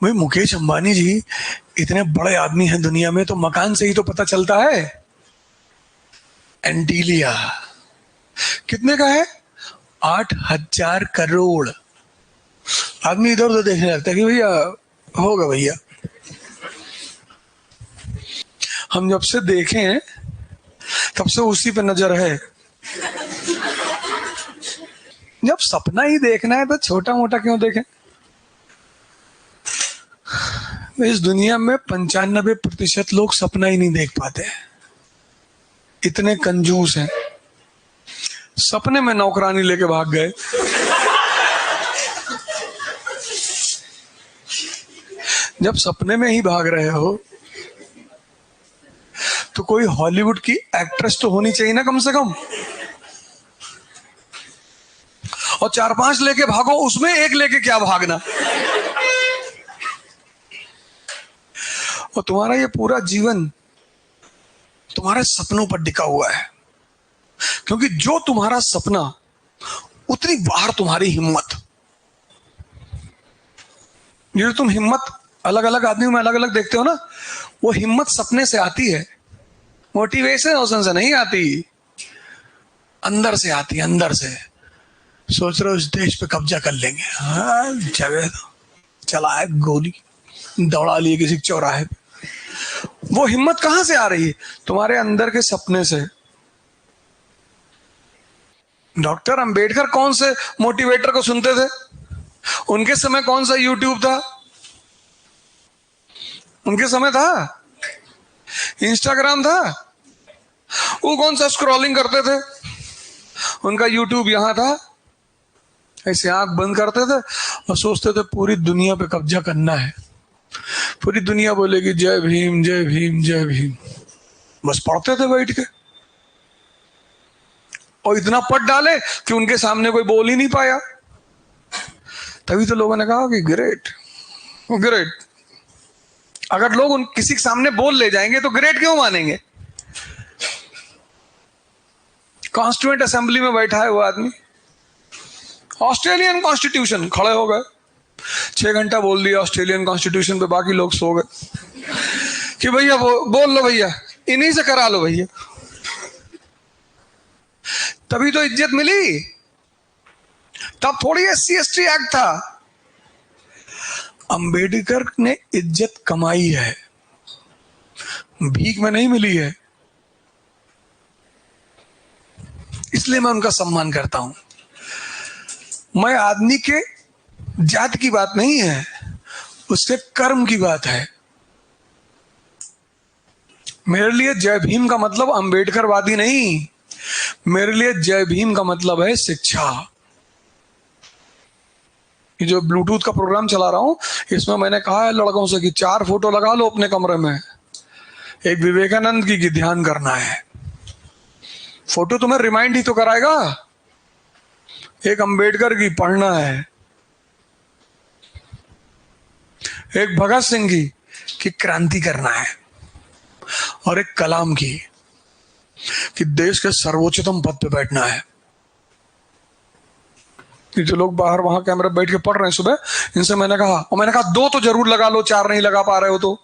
भाई मुकेश अंबानी जी इतने बड़े आदमी हैं दुनिया में, तो मकान से ही तो पता चलता है। एंटीलिया कितने का है? 8,000 करोड़। आदमी इधर उधर देखने लगता है कि भैया होगा भैया। हम जब से देखे हैं तब से उसी पे नजर है। जब सपना ही देखना है तो छोटा मोटा क्यों देखें? इस दुनिया में 95% लोग सपना ही नहीं देख पाते, इतने कंजूस हैं। सपने में नौकरानी लेके भाग गए। जब सपने में ही भाग रहे हो तो कोई हॉलीवुड की एक्ट्रेस तो होनी चाहिए ना कम से कम। और 4-5 लेके भागो, उसमें एक लेके क्या भागना। और तुम्हारा ये पूरा जीवन तुम्हारे सपनों पर टिका हुआ है, क्योंकि जो तुम्हारा सपना उतनी बाहर तुम्हारी हिम्मत। ये तुम हिम्मत अलग अलग आदमियों में अलग अलग देखते हो ना, वो हिम्मत सपने से आती है, मोटिवेशन से नहीं आती, अंदर से आती है, अंदर से। सोच रहे हो इस देश पे कब्जा कर लेंगे, हाँ जगह चला है गोली दौड़ा लिए किसी चौराहे पे। वो हिम्मत कहां से आ रही है? तुम्हारे अंदर के सपने से। डॉक्टर अंबेडकर कौन से मोटिवेटर को सुनते थे? उनके समय कौन सा यूट्यूब था? उनके समय था इंस्टाग्राम था? वो कौन सा स्क्रॉलिंग करते थे? उनका यूट्यूब यहां था। ऐसे आंख बंद करते थे और सोचते थे पूरी दुनिया पे कब्जा करना है, पूरी दुनिया बोलेगी जय भीम जय भीम जय भीम। बस पढ़ते थे बैठ के, और इतना पढ़ डाले कि उनके सामने कोई बोल ही नहीं पाया। तभी तो लोगों ने कहा कि ग्रेट ग्रेट। अगर लोग उन किसी के सामने बोल ले जाएंगे तो ग्रेट क्यों मानेंगे? कॉन्स्टिट्यूएंट असेंबली में बैठा है वो आदमी, ऑस्ट्रेलियन कॉन्स्टिट्यूशन, खड़े हो गए, 6 घंटा बोल दिया ऑस्ट्रेलियन कॉन्स्टिट्यूशन पे, बाकी लोग सो गए कि भैया बोल लो भैया, इन्हीं से करा लो भैया। तभी तो इज्जत मिली। तब थोड़ी SC/ST एक्ट था। अंबेडकर ने इज्जत कमाई है, भीख में नहीं मिली है। इसलिए मैं उनका सम्मान करता हूं। मैं आदमी के जात की बात नहीं है, उसके कर्म की बात है। मेरे लिए जय भीम का मतलब अंबेडकरवादी नहीं, मेरे लिए जय भीम का मतलब है शिक्षा। ये जो ब्लूटूथ का प्रोग्राम चला रहा हूं, इसमें मैंने कहा है लड़कों से कि 4 फोटो लगा लो अपने कमरे में। एक विवेकानंद की ध्यान करना है, फोटो तुम्हें रिमाइंड ही तो कराएगा। एक अंबेडकर की पढ़ना है, एक भगत सिंह की क्रांति करना है, और एक कलाम की कि देश के सर्वोच्चतम पद पे बैठना है। ये जो लोग बाहर वहां कैमरे बैठ के पढ़ रहे हैं सुबह, इनसे मैंने कहा 2 तो जरूर लगा लो, 4 नहीं लगा पा रहे हो तो।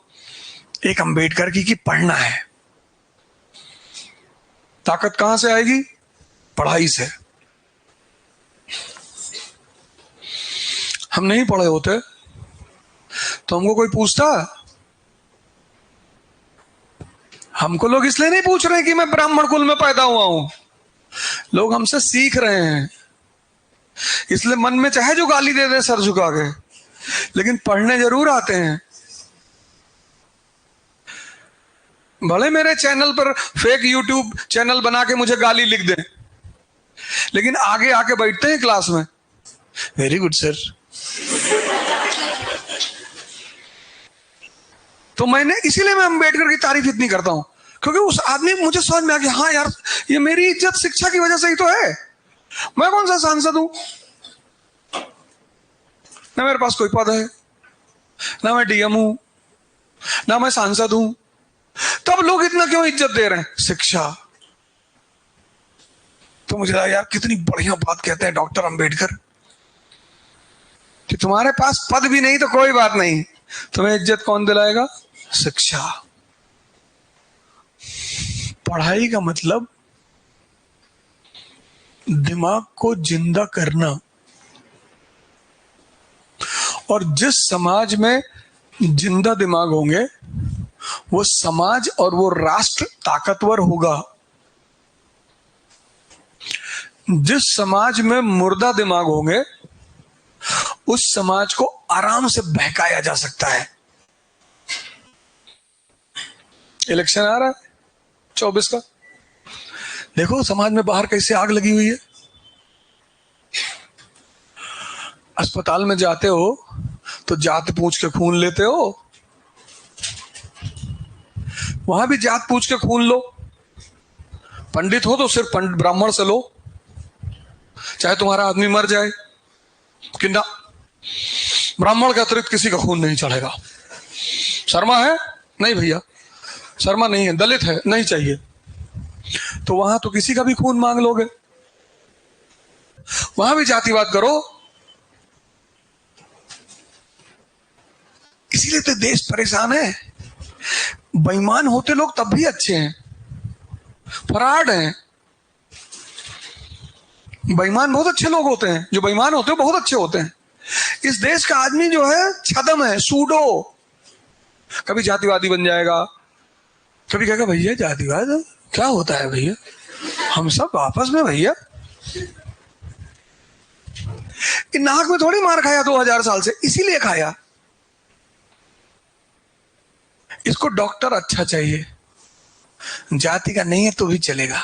एक अंबेडकर की पढ़ना है। ताकत कहां से आएगी? पढ़ाई से। हम नहीं पढ़े होते तो हमको कोई पूछता? हमको लोग इसलिए नहीं पूछ रहे कि मैं ब्राह्मण कुल में पैदा हुआ हूं, लोग हमसे सीख रहे हैं। इसलिए मन में चाहे जो गाली दे दे सर झुका के, लेकिन पढ़ने जरूर आते हैं। भले मेरे चैनल पर फेक यूट्यूब चैनल बना के मुझे गाली लिख दें, लेकिन आगे आके बैठते हैं क्लास में, वेरी गुड सर। तो इसीलिए मैं अंबेडकर की तारीफ इतनी करता हूं, क्योंकि उस आदमी मुझे समझ में आ गया, हाँ यार ये मेरी इज्जत शिक्षा की वजह से ही तो है। मैं कौन सा सांसद हूं, ना मेरे पास कोई पद है, ना मैं DM हूं, ना मैं सांसद हूं, तब लोग इतना क्यों इज्जत दे रहे हैं? शिक्षा। तो मुझे लगा यार कितनी बढ़िया बात कहते हैं डॉक्टर अंबेडकर कि तुम्हारे पास पद भी नहीं तो कोई बात नहीं, तुम्हें इज्जत कौन दिलाएगा? शिक्षा। पढ़ाई का मतलब दिमाग को जिंदा करना। और जिस समाज में जिंदा दिमाग होंगे वो समाज और वो राष्ट्र ताकतवर होगा। जिस समाज में मुर्दा दिमाग होंगे उस समाज को आराम से बहकाया जा सकता है। इलेक्शन आ रहा है 24 का, देखो समाज में बाहर कैसे आग लगी हुई है। अस्पताल में जाते हो तो जात पूछ के खून लेते हो, वहां भी जात पूछ के खून लो। पंडित हो तो सिर्फ पंडित ब्राह्मण से लो, चाहे तुम्हारा आदमी मर जाए, कि ना ब्राह्मण के अतिरिक्त किसी का खून नहीं चढ़ेगा। शर्मा है? नहीं भैया शर्मा नहीं है। दलित है? नहीं चाहिए। तो वहां तो किसी का भी खून मांग लोगे, वहां भी जातिवाद करो। इसीलिए तो देश परेशान है। बेईमान होते लोग तब भी अच्छे हैं, फराड हैं। बेईमान बहुत अच्छे लोग होते हैं, जो बेईमान होते हैं बहुत अच्छे होते हैं। इस देश का आदमी जो है छदम है, सूडो। कभी जातिवादी बन जाएगा, कभी कहेगा भैया जातिवाद क्या होता है भैया, हम सब आपस में भैया। नाक में थोड़ी मार खाया 2000 साल से, इसीलिए खाया। इसको डॉक्टर अच्छा चाहिए, जाति का नहीं है तो भी चलेगा।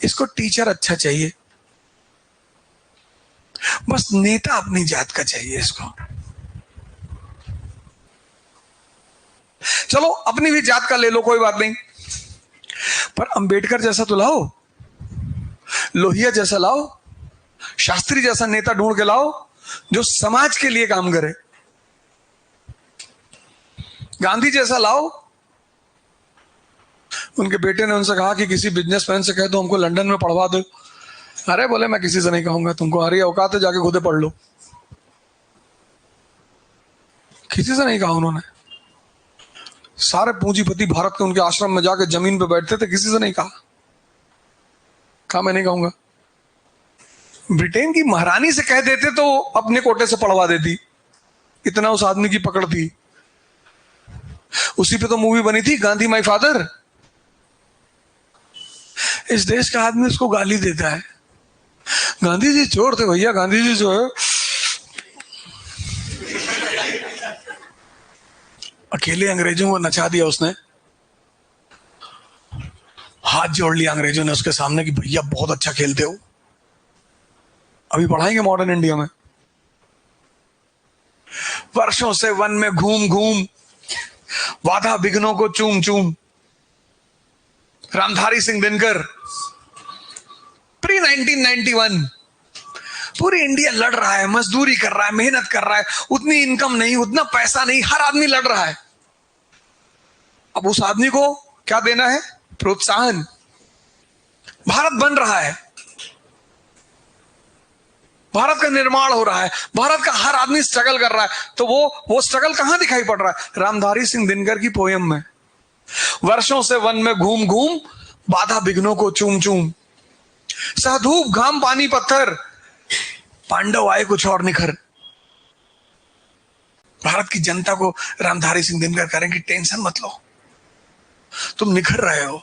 इसको टीचर अच्छा चाहिए, बस नेता अपनी जात का चाहिए इसको। चलो अपनी भी जात का ले लो, कोई बात नहीं, पर अंबेडकर जैसा तो लाओ, लोहिया जैसा लाओ, शास्त्री जैसा नेता ढूंढ के लाओ जो समाज के लिए काम करे। गांधी जैसा लाओ। उनके बेटे ने उनसे कहा कि किसी बिजनेसमैन से कह दो हमको लंदन में पढ़वा दो। अरे बोले मैं किसी से नहीं कहूंगा, तुमको हरी औकात है जाके खुद पढ़ लो। किसी से नहीं कहा उन्होंने। सारे पूंजीपति भारत के उनके आश्रम में जाके जमीन पे बैठते थे, किसी से नहीं कहा मैं नहीं कहूंगा। ब्रिटेन की महारानी से कह देते तो अपने कोटे से पढ़वा देती, इतना उस आदमी की पकड़ थी। उसी पे तो मूवी बनी थी गांधी माई फादर। इस देश का आदमी उसको गाली देता है। गांधी जी चोर थे भैया, गांधी जी जो है अकेले अंग्रेजों को नचा दिया उसने, हाथ जोड़ लिया अंग्रेजों ने उसके सामने कि भैया बहुत अच्छा खेलते हो। अभी पढ़ाएंगे मॉडर्न इंडिया में। वर्षों से वन में घूम घूम बाधा विघ्नों को चूम चूम, रामधारी सिंह दिनकर प्री 1991 पूरी इंडिया लड़ रहा है, मजदूरी कर रहा है, मेहनत कर रहा है, उतनी इनकम नहीं, उतना पैसा नहीं, हर आदमी लड़ रहा है। अब उस आदमी को क्या देना है? प्रोत्साहन। भारत बन रहा है, भारत का निर्माण हो रहा है, भारत का हर आदमी स्ट्रगल कर रहा है। तो वो स्ट्रगल कहां दिखाई पड़ रहा है? रामधारी सिंह दिनकर की पोयम में। वर्षों से वन में घूम घूम बाधा विघ्नों को चूम चूम, सहधूप घाम पानी पत्थर, पांडव आए कुछ और निखर। भारत की जनता को रामधारी सिंह दिनकर करें कि टेंशन मत लो, तुम निखर रहे हो।